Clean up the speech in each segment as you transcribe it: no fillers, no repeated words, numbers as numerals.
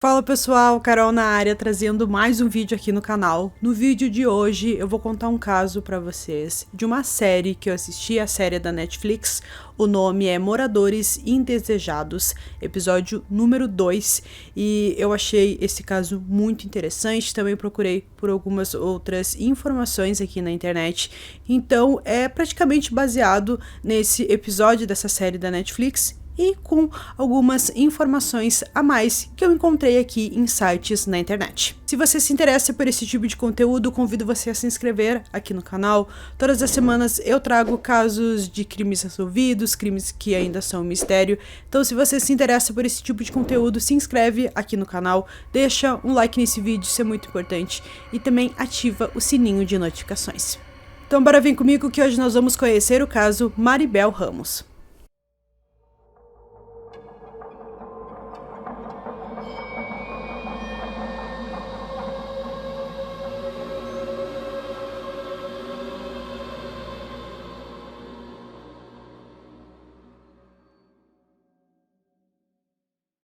Fala pessoal, Carol na área, trazendo mais um vídeo aqui no canal. No vídeo de hoje eu vou contar um caso pra vocês de uma série que eu assisti, a série da Netflix. O nome é Moradores Indesejados, episódio número 2, e eu achei esse caso muito interessante. Também procurei por algumas outras informações aqui na internet, então é praticamente baseado nesse episódio dessa série da Netflix e com algumas informações a mais que eu encontrei aqui em sites na internet. Se você se interessa por esse tipo de conteúdo, convido você a se inscrever aqui no canal. Todas as semanas eu trago casos de crimes resolvidos, crimes que ainda são um mistério. Então, se você se interessa por esse tipo de conteúdo, se inscreve aqui no canal, deixa um like nesse vídeo, isso é muito importante, e também ativa o sininho de notificações. Então, bora vir comigo que hoje nós vamos conhecer o caso Maribel Ramos.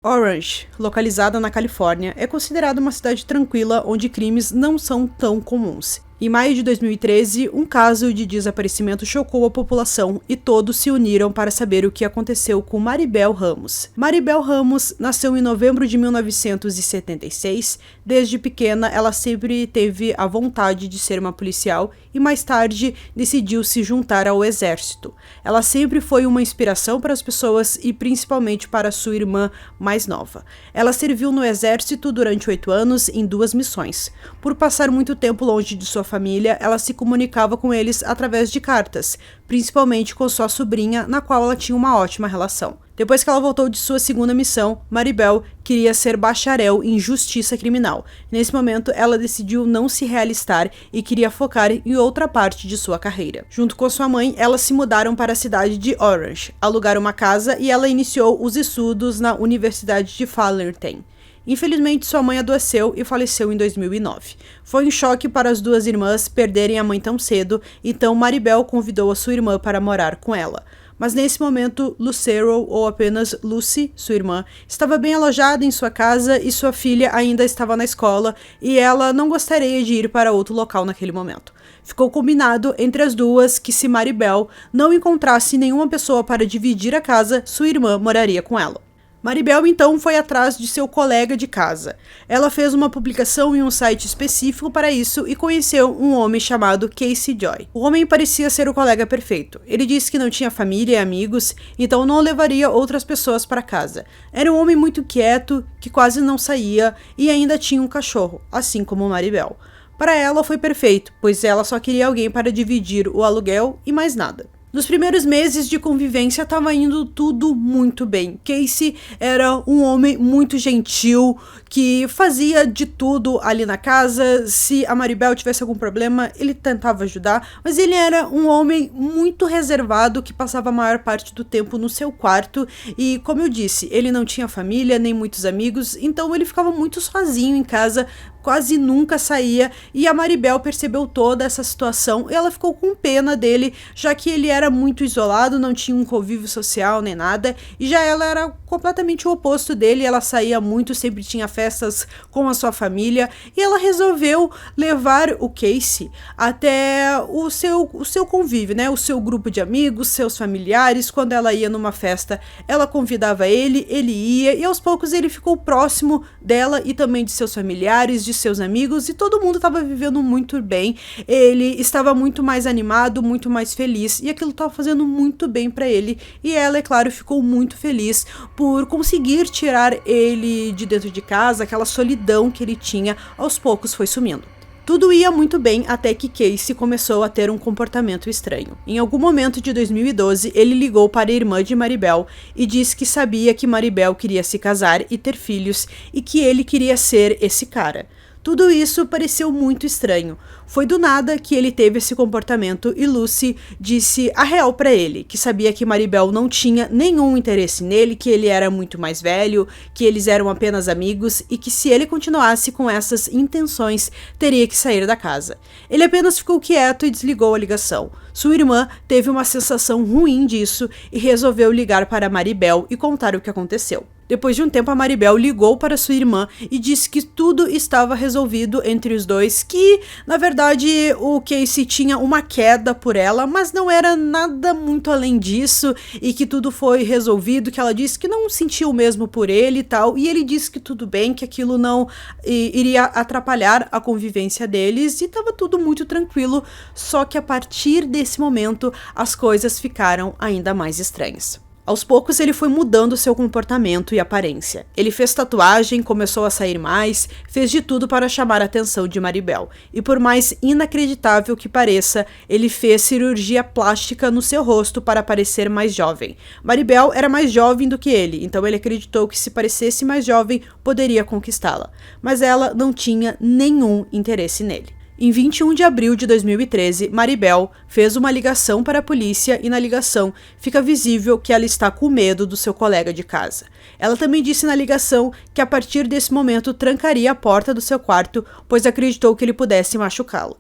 Orange, localizada na Califórnia, é considerada uma cidade tranquila onde crimes não são tão comuns. Em maio de 2013, um caso de desaparecimento chocou a população e todos se uniram para saber o que aconteceu com Maribel Ramos. Maribel Ramos nasceu em novembro de 1976. Desde pequena, ela sempre teve a vontade de ser uma policial e mais tarde decidiu se juntar ao exército. Ela sempre foi uma inspiração para as pessoas e principalmente para sua irmã mais nova. Ela serviu no exército durante 8 anos em 2 missões. Por passar muito tempo longe de sua família, ela se comunicava com eles através de cartas, principalmente com sua sobrinha, na qual ela tinha uma ótima relação. Depois que ela voltou de sua segunda missão, Maribel queria ser bacharel em justiça criminal. Nesse momento, ela decidiu não se realistar e queria focar em outra parte de sua carreira. Junto com sua mãe, elas se mudaram para a cidade de Orange, alugaram uma casa e ela iniciou os estudos na Universidade de Fullerton. Infelizmente, sua mãe adoeceu e faleceu em 2009. Foi um choque para as 2 irmãs perderem a mãe tão cedo, então Maribel convidou a sua irmã para morar com ela. Mas nesse momento, Lucero, ou apenas Lucy, sua irmã, estava bem alojada em sua casa e sua filha ainda estava na escola e ela não gostaria de ir para outro local naquele momento. Ficou combinado entre as duas que se Maribel não encontrasse nenhuma pessoa para dividir a casa, sua irmã moraria com ela. Maribel então foi atrás de seu colega de casa. Ela fez uma publicação em um site específico para isso e conheceu um homem chamado Casey Joy. O homem parecia ser o colega perfeito. Ele disse que não tinha família e amigos, então não levaria outras pessoas para casa. Era um homem muito quieto, que quase não saía e ainda tinha um cachorro, assim como Maribel. Para ela foi perfeito, pois ela só queria alguém para dividir o aluguel e mais nada. Nos primeiros meses de convivência estava indo tudo muito bem. Casey era um homem muito gentil, que fazia de tudo ali na casa. Se a Maribel tivesse algum problema, ele tentava ajudar, mas ele era um homem muito reservado, que passava a maior parte do tempo no seu quarto e, como eu disse, ele não tinha família nem muitos amigos, então ele ficava muito sozinho em casa, quase nunca saía, e a Maribel percebeu toda essa situação e ela ficou com pena dele, já que ele era muito isolado, não tinha um convívio social nem nada, e já ela era completamente o oposto dele. Ela saía muito, sempre tinha festas com a sua família, e ela resolveu levar o Casey até o seu convívio, né? O seu grupo de amigos, seus familiares. Quando ela ia numa festa, ela convidava ele ia, e aos poucos ele ficou próximo dela e também de seus familiares, de seus amigos, e todo mundo estava vivendo muito bem. Ele estava muito mais animado, muito mais feliz, e aquilo estava fazendo muito bem para ele, e ela, é claro, ficou muito feliz por conseguir tirar ele de dentro de casa. Aquela solidão que ele tinha, aos poucos foi sumindo. Tudo ia muito bem até que Casey começou a ter um comportamento estranho. Em algum momento de 2012, ele ligou para a irmã de Maribel e disse que sabia que Maribel queria se casar e ter filhos e que ele queria ser esse cara. Tudo isso pareceu muito estranho. Foi do nada que ele teve esse comportamento e Lucy disse a real pra ele, que sabia que Maribel não tinha nenhum interesse nele, que ele era muito mais velho, que eles eram apenas amigos e que se ele continuasse com essas intenções, teria que sair da casa. Ele apenas ficou quieto e desligou a ligação. Sua irmã teve uma sensação ruim disso e resolveu ligar para Maribel e contar o que aconteceu. Depois de um tempo, a Maribel ligou para sua irmã e disse que tudo estava resolvido entre os dois, que, na verdade, o Casey tinha uma queda por ela, mas não era nada muito além disso, e que tudo foi resolvido, que ela disse que não sentiu o mesmo por ele e tal, e ele disse que tudo bem, que aquilo não iria atrapalhar a convivência deles, e estava tudo muito tranquilo, só que a partir desse momento, as coisas ficaram ainda mais estranhas. Aos poucos ele foi mudando seu comportamento e aparência. Ele fez tatuagem, começou a sair mais, fez de tudo para chamar a atenção de Maribel. E por mais inacreditável que pareça, ele fez cirurgia plástica no seu rosto para parecer mais jovem. Maribel era mais jovem do que ele, então ele acreditou que se parecesse mais jovem, poderia conquistá-la. Mas ela não tinha nenhum interesse nele. Em 21 de abril de 2013, Maribel fez uma ligação para a polícia e na ligação fica visível que ela está com medo do seu colega de casa. Ela também disse na ligação que a partir desse momento trancaria a porta do seu quarto, pois acreditou que ele pudesse machucá-lo.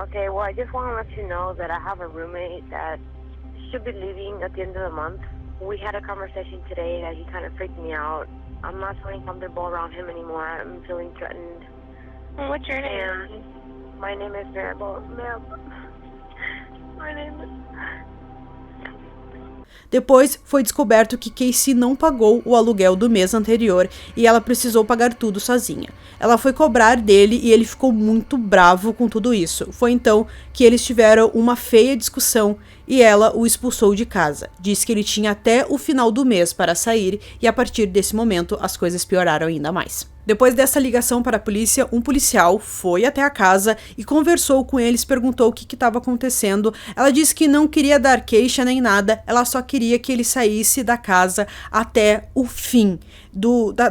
Okay, well, I just want to let you know that I have a roommate that should be leaving at the end of the month. We had a conversation today that he kind of freaked me out. I'm not feeling comfortable around him anymore. I'm feeling threatened. What's your name? And my name is Maribel. My name is... Depois, foi descoberto que Casey não pagou o aluguel do mês anterior e ela precisou pagar tudo sozinha. Ela foi cobrar dele e ele ficou muito bravo com tudo isso. Foi então que eles tiveram uma feia discussão e ela o expulsou de casa. Disse que ele tinha até o final do mês para sair e a partir desse momento as coisas pioraram ainda mais. Depois dessa ligação para a polícia, um policial foi até a casa e conversou com eles, perguntou o que estava acontecendo. Ela disse que não queria dar queixa nem nada, ela só queria que ele saísse da casa até o fim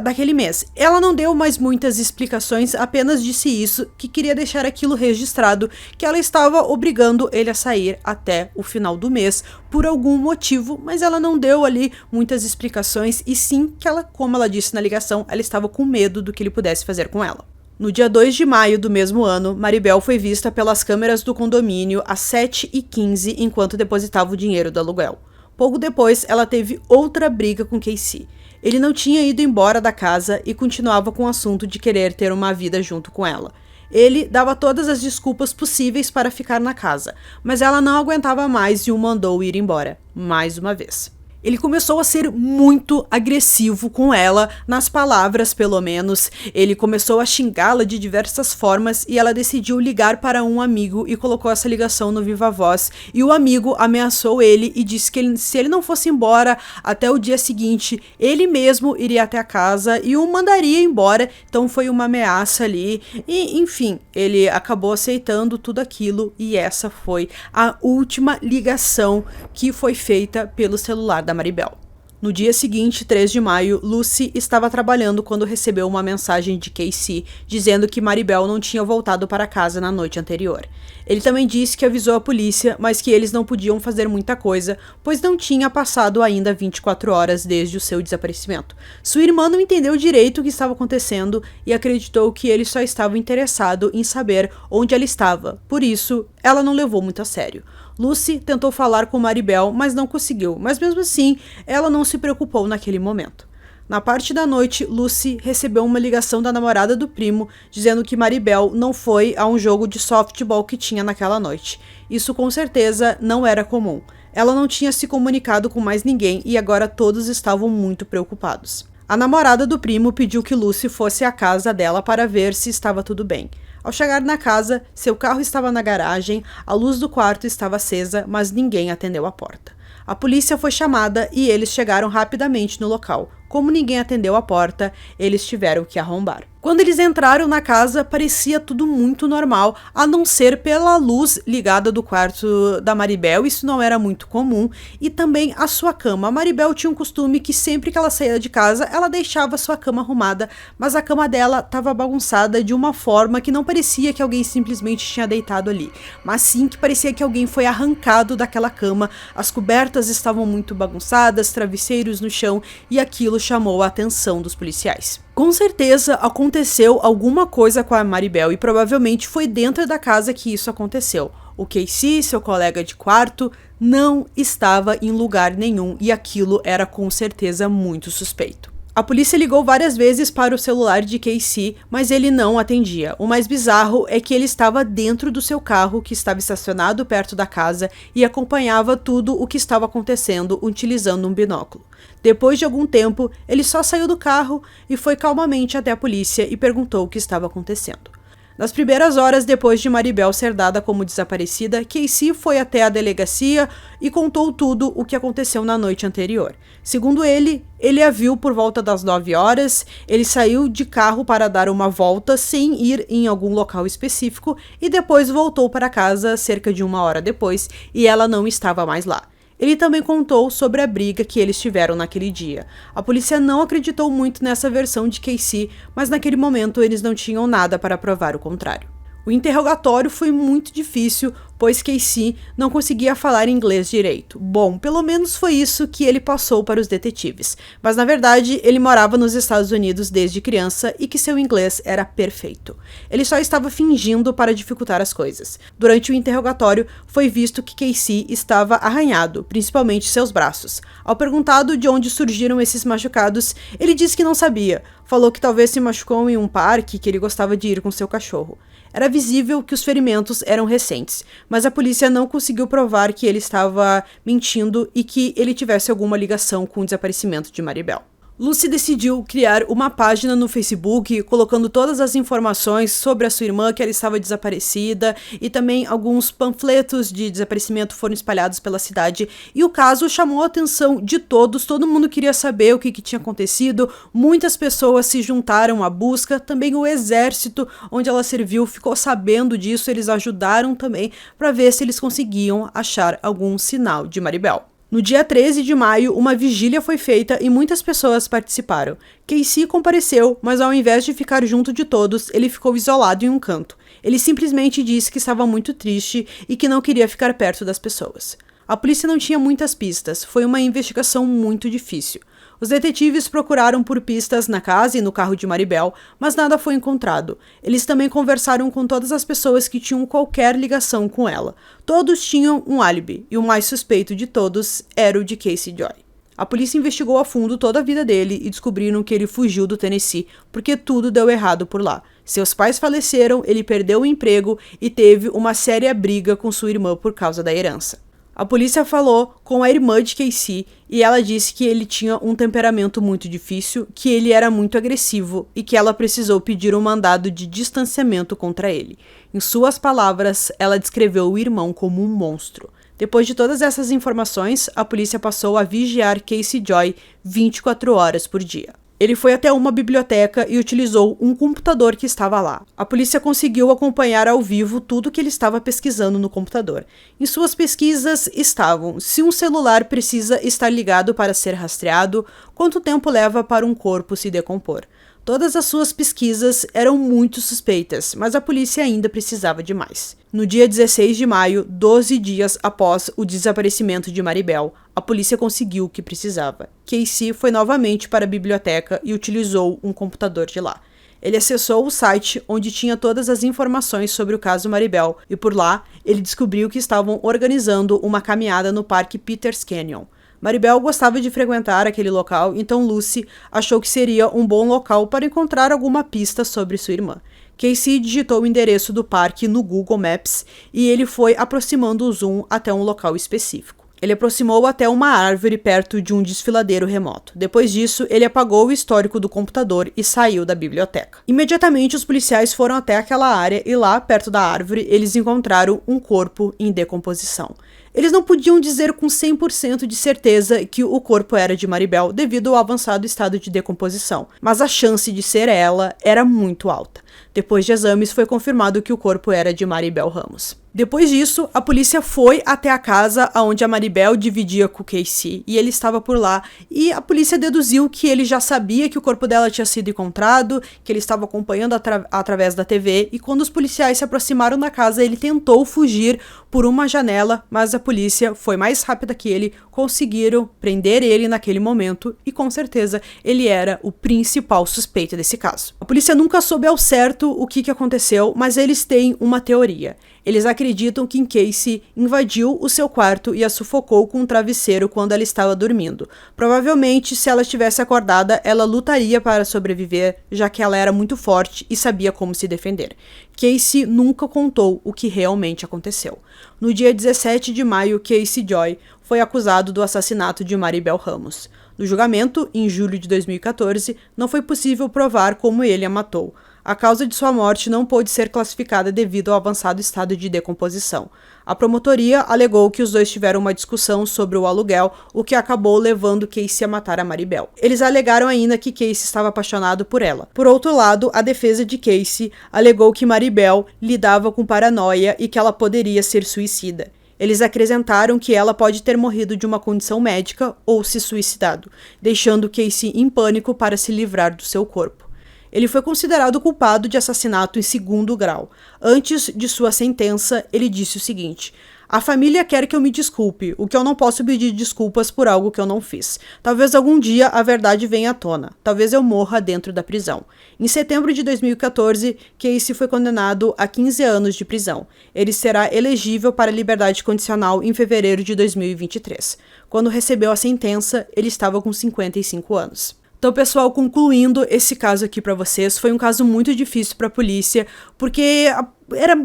daquele mês. Ela não deu mais muitas explicações, apenas disse isso, que queria deixar aquilo registrado, que ela estava obrigando ele a sair até o final do mês por algum motivo, mas ela não deu ali muitas explicações e sim que ela, como ela disse na ligação, ela estava com medo do que ele pudesse fazer com ela. No dia 2 de maio do mesmo ano, Maribel foi vista pelas câmeras do condomínio às 7h15 enquanto depositava o dinheiro do aluguel. Pouco depois, ela teve outra briga com Casey. Ele não tinha ido embora da casa e continuava com o assunto de querer ter uma vida junto com ela. Ele dava todas as desculpas possíveis para ficar na casa, mas ela não aguentava mais e o mandou ir embora, mais uma vez. Ele começou a ser muito agressivo com ela, nas palavras pelo menos. Ele começou a xingá-la de diversas formas e ela decidiu ligar para um amigo e colocou essa ligação no Viva Voz. E o amigo ameaçou ele e disse que se ele não fosse embora até o dia seguinte, ele mesmo iria até a casa e o mandaria embora. Então foi uma ameaça ali. E enfim, ele acabou aceitando tudo aquilo e essa foi a última ligação que foi feita pelo celular da Maribel. No dia seguinte, 3 de maio, Lucy estava trabalhando quando recebeu uma mensagem de Casey dizendo que Maribel não tinha voltado para casa na noite anterior. Ele também disse que avisou a polícia, mas que eles não podiam fazer muita coisa, pois não tinha passado ainda 24 horas desde o seu desaparecimento. Sua irmã não entendeu direito o que estava acontecendo e acreditou que ele só estava interessado em saber onde ela estava, por isso, ela não levou muito a sério. Lucy tentou falar com Maribel, mas não conseguiu, mas mesmo assim, ela não se preocupou naquele momento. Na parte da noite, Lucy recebeu uma ligação da namorada do primo, dizendo que Maribel não foi a um jogo de softball que tinha naquela noite. Isso com certeza não era comum. Ela não tinha se comunicado com mais ninguém e agora todos estavam muito preocupados. A namorada do primo pediu que Lucy fosse à casa dela para ver se estava tudo bem. Ao chegar na casa, seu carro estava na garagem, a luz do quarto estava acesa, mas ninguém atendeu a porta. A polícia foi chamada e eles chegaram rapidamente no local. Como ninguém atendeu a porta, eles tiveram que arrombar. Quando eles entraram na casa, parecia tudo muito normal, a não ser pela luz ligada do quarto da Maribel, isso não era muito comum, e também a sua cama. A Maribel tinha um costume que sempre que ela saía de casa, ela deixava a sua cama arrumada, mas a cama dela estava bagunçada de uma forma que não parecia que alguém simplesmente tinha deitado ali, mas sim que parecia que alguém foi arrancado daquela cama, as cobertas estavam muito bagunçadas, travesseiros no chão, e aquilo chamou a atenção dos policiais. Com certeza aconteceu alguma coisa com a Maribel e provavelmente foi dentro da casa que isso aconteceu. O Casey, seu colega de quarto, não estava em lugar nenhum e aquilo era com certeza muito suspeito. A polícia ligou várias vezes para o celular de Casey, mas ele não atendia. O mais bizarro é que ele estava dentro do seu carro, que estava estacionado perto da casa, e acompanhava tudo o que estava acontecendo utilizando um binóculo. Depois de algum tempo, ele só saiu do carro e foi calmamente até a polícia e perguntou o que estava acontecendo. Nas primeiras horas depois de Maribel ser dada como desaparecida, Casey foi até a delegacia e contou tudo o que aconteceu na noite anterior. Segundo ele a viu por volta das 9 horas, ele saiu de carro para dar uma volta sem ir em algum local específico e depois voltou para casa cerca de 1 hora depois e ela não estava mais lá. Ele também contou sobre a briga que eles tiveram naquele dia. A polícia não acreditou muito nessa versão de Casey, mas naquele momento eles não tinham nada para provar o contrário. O interrogatório foi muito difícil, pois Casey não conseguia falar inglês direito. Bom, pelo menos foi isso que ele passou para os detetives. Mas na verdade, ele morava nos Estados Unidos desde criança e que seu inglês era perfeito. Ele só estava fingindo para dificultar as coisas. Durante o interrogatório, foi visto que Casey estava arranhado, principalmente seus braços. Ao perguntado de onde surgiram esses machucados, ele disse que não sabia. Falou que talvez se machucou em um parque que ele gostava de ir com seu cachorro. Era visível que os ferimentos eram recentes, mas a polícia não conseguiu provar que ele estava mentindo e que ele tivesse alguma ligação com o desaparecimento de Maribel. Lucy decidiu criar uma página no Facebook colocando todas as informações sobre a sua irmã, que ela estava desaparecida, e também alguns panfletos de desaparecimento foram espalhados pela cidade, e o caso chamou a atenção de todos, todo mundo queria saber o que tinha acontecido, muitas pessoas se juntaram à busca, também o exército onde ela serviu ficou sabendo disso, eles ajudaram também para ver se eles conseguiam achar algum sinal de Maribel. No dia 13 de maio, uma vigília foi feita e muitas pessoas participaram. Casey compareceu, mas ao invés de ficar junto de todos, ele ficou isolado em um canto. Ele simplesmente disse que estava muito triste e que não queria ficar perto das pessoas. A polícia não tinha muitas pistas, foi uma investigação muito difícil. Os detetives procuraram por pistas na casa e no carro de Maribel, mas nada foi encontrado. Eles também conversaram com todas as pessoas que tinham qualquer ligação com ela. Todos tinham um álibi, e o mais suspeito de todos era o de Casey Joy. A polícia investigou a fundo toda a vida dele e descobriram que ele fugiu do Tennessee, porque tudo deu errado por lá. Seus pais faleceram, ele perdeu o emprego e teve uma séria briga com sua irmã por causa da herança. A polícia falou com a irmã de Casey e ela disse que ele tinha um temperamento muito difícil, que ele era muito agressivo e que ela precisou pedir um mandado de distanciamento contra ele. Em suas palavras, ela descreveu o irmão como um monstro. Depois de todas essas informações, a polícia passou a vigiar Casey Joy 24 horas por dia. Ele foi até uma biblioteca e utilizou um computador que estava lá. A polícia conseguiu acompanhar ao vivo tudo que ele estava pesquisando no computador. Em suas pesquisas estavam: se um celular precisa estar ligado para ser rastreado, quanto tempo leva para um corpo se decompor. Todas as suas pesquisas eram muito suspeitas, mas a polícia ainda precisava de mais. No dia 16 de maio, 12 dias após o desaparecimento de Maribel, a polícia conseguiu o que precisava. Casey foi novamente para a biblioteca e utilizou um computador de lá. Ele acessou o site onde tinha todas as informações sobre o caso Maribel e por lá ele descobriu que estavam organizando uma caminhada no Parque Peters Canyon. Maribel gostava de frequentar aquele local, então Lucy achou que seria um bom local para encontrar alguma pista sobre sua irmã. Casey digitou o endereço do parque no Google Maps e ele foi aproximando o zoom até um local específico. Ele aproximou até uma árvore perto de um desfiladeiro remoto. Depois disso, ele apagou o histórico do computador e saiu da biblioteca. Imediatamente, os policiais foram até aquela área e lá, perto da árvore, eles encontraram um corpo em decomposição. Eles não podiam dizer com 100% de certeza que o corpo era de Maribel devido ao avançado estado de decomposição, mas a chance de ser ela era muito alta. Depois de exames, foi confirmado que o corpo era de Maribel Ramos. Depois disso, a polícia foi até a casa onde a Maribel dividia com o Casey e ele estava por lá e a polícia deduziu que ele já sabia que o corpo dela tinha sido encontrado, que ele estava acompanhando através da TV e quando os policiais se aproximaram da casa, ele tentou fugir por uma janela, mas a polícia foi mais rápida que ele, conseguiram prender ele naquele momento e com certeza ele era o principal suspeito desse caso. A polícia nunca soube ao certo o que aconteceu, mas eles têm uma teoria. Eles acreditam acreditam que Casey invadiu o seu quarto e a sufocou com um travesseiro quando ela estava dormindo. Provavelmente, se ela estivesse acordada, ela lutaria para sobreviver, já que ela era muito forte e sabia como se defender. Casey nunca contou o que realmente aconteceu. No dia 17 de maio, Casey Joy foi acusado do assassinato de Maribel Ramos. No julgamento, em julho de 2014, não foi possível provar como ele a matou. A causa de sua morte não pôde ser classificada devido ao avançado estado de decomposição. A promotoria alegou que os dois tiveram uma discussão sobre o aluguel, o que acabou levando Casey a matar a Maribel. Eles alegaram ainda que Casey estava apaixonado por ela. Por outro lado, a defesa de Casey alegou que Maribel lidava com paranoia e que ela poderia ser suicida. Eles acrescentaram que ela pode ter morrido de uma condição médica ou se suicidado, deixando Casey em pânico para se livrar do seu corpo. Ele foi considerado culpado de assassinato em 2º grau. Antes de sua sentença, ele disse o seguinte: "A família quer que eu me desculpe, o que eu não posso pedir desculpas por algo que eu não fiz. Talvez algum dia a verdade venha à tona. Talvez eu morra dentro da prisão." Em setembro de 2014, Casey foi condenado a 15 anos de prisão. Ele será elegível para liberdade condicional em fevereiro de 2023. Quando recebeu a sentença, ele estava com 55 anos. Então, pessoal, concluindo esse caso aqui pra vocês, foi um caso muito difícil pra polícia, porque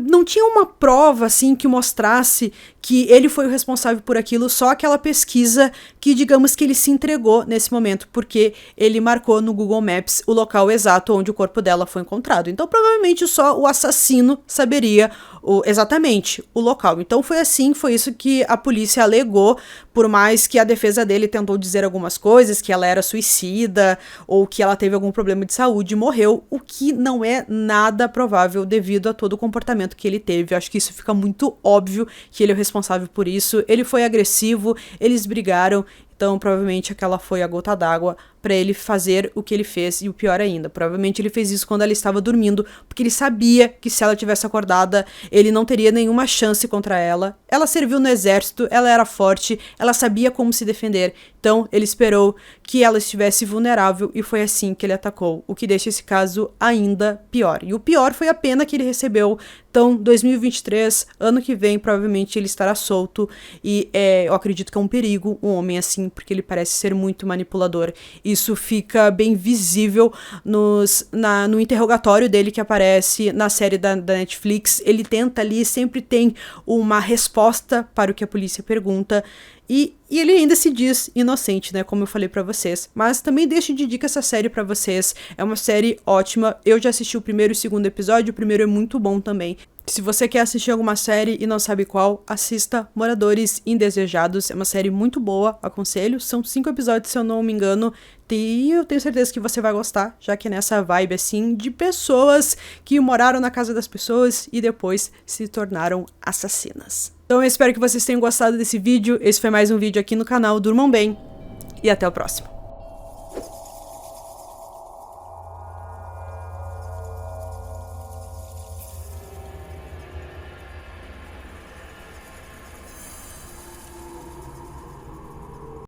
não tinha uma prova, assim, que mostrasse que ele foi o responsável por aquilo, só aquela pesquisa que, digamos que ele se entregou nesse momento, porque ele marcou no Google Maps o local exato onde o corpo dela foi encontrado. Então, provavelmente, só o assassino saberia exatamente o local. Então, foi isso que a polícia alegou, por mais que a defesa dele tentou dizer algumas coisas, que ela era suicida, ou que ela teve algum problema de saúde e morreu, o que não é nada provável devido a todo o comportamento que ele teve. Eu acho que isso fica muito óbvio que ele é o responsável por isso. Ele foi agressivo, eles brigaram, então provavelmente aquela foi a gota d'água para ele fazer o que ele fez, e o pior ainda, provavelmente ele fez isso quando ela estava dormindo, porque ele sabia que se ela tivesse acordada, ele não teria nenhuma chance contra ela. Ela serviu no exército, ela era forte, ela sabia como se defender, então ele esperou que ela estivesse vulnerável e foi assim que ele atacou, o que deixa esse caso ainda pior. E o pior foi a pena que ele recebeu. Então, 2023, ano que vem, provavelmente ele estará solto, e eu acredito que é um perigo um homem assim, porque ele parece ser muito manipulador. Isso fica bem visível no interrogatório dele que aparece na série da Netflix. Ele tenta ali, sempre tem uma resposta para o que a polícia pergunta. E ele ainda se diz inocente, né, como eu falei pra vocês. Mas também deixo de dica essa série pra vocês. É uma série ótima. Eu já assisti o 1º e o 2º episódio. O 1º é muito bom também. Se você quer assistir alguma série e não sabe qual, assista Moradores Indesejados. É uma série muito boa, aconselho. São 5 episódios, se eu não me engano. E eu tenho certeza que você vai gostar, já que é nessa vibe, assim, de pessoas que moraram na casa das pessoas e depois se tornaram assassinas. Então eu espero que vocês tenham gostado desse vídeo. Esse foi mais um vídeo aqui no canal. Durmam bem e até o próximo.